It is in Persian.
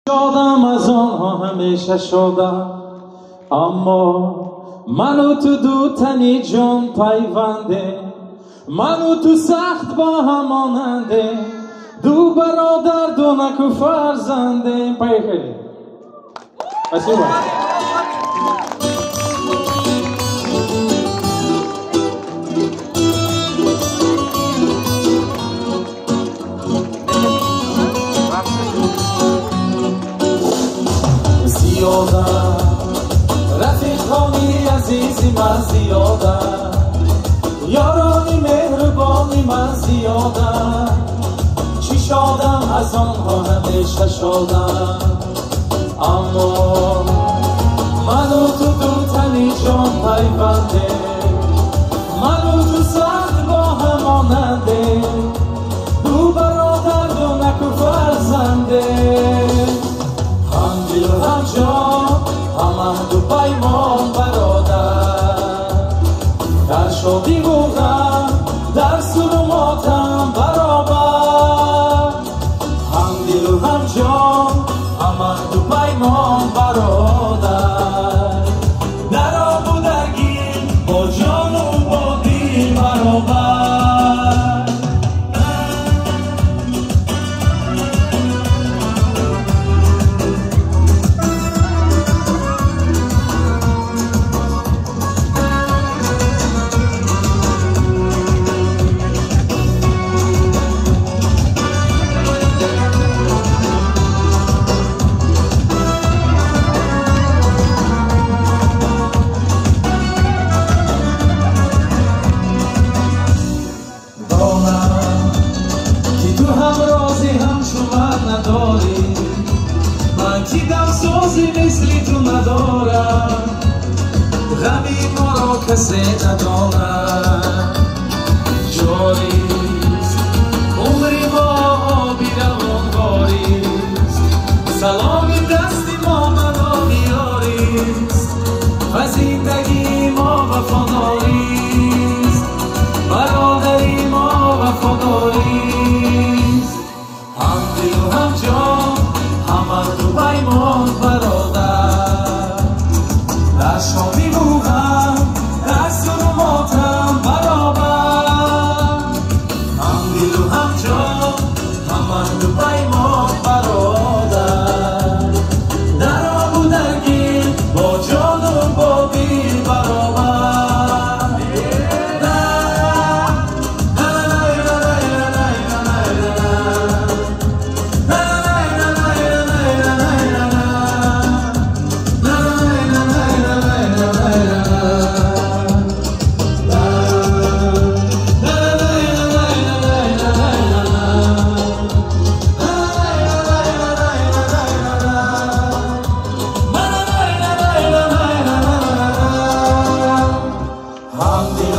شادم از آنها همیشه شادم، اما من و تو دو تنی جان پیونده، من و تو سخت با هم ماننده، دو برادر دو نک و فرزنده. Поехали. Спасибо. زیادم رفیقانی عزیزی من زیادم، یارانی مهربانی من زیادم، چی شادم از آنها همیشه شادم، اما من و تو دو تنی جان پیونده، من و تو سخت با هم ماننده، دو برادر دو نک و فرزنده، هم دل و هم جان هم عهد و پیمان برادر، در شادی و غم در سر و ماتم برابر، هم دل و هم جان هم عهد و پیمان برادر، در آب و در گیر با جان و با دل برابر. نداری من که دمسازی مثلی تو ندارم، غمی ما را کسی ندارم، جاریست عمری ما آبی روانواریست، سلامی دستی ما منو میاریست، و زندگی ما وفاداریست، برادری ما وفاداریست، هم دل و هم جان هم عهد و پیمان برادر، در شادی و غم در سر و ماتم برابر، هم دل و هم جان هم عهد و پیمان برادر، در آب و در گل با جان و با دل برابر. I'm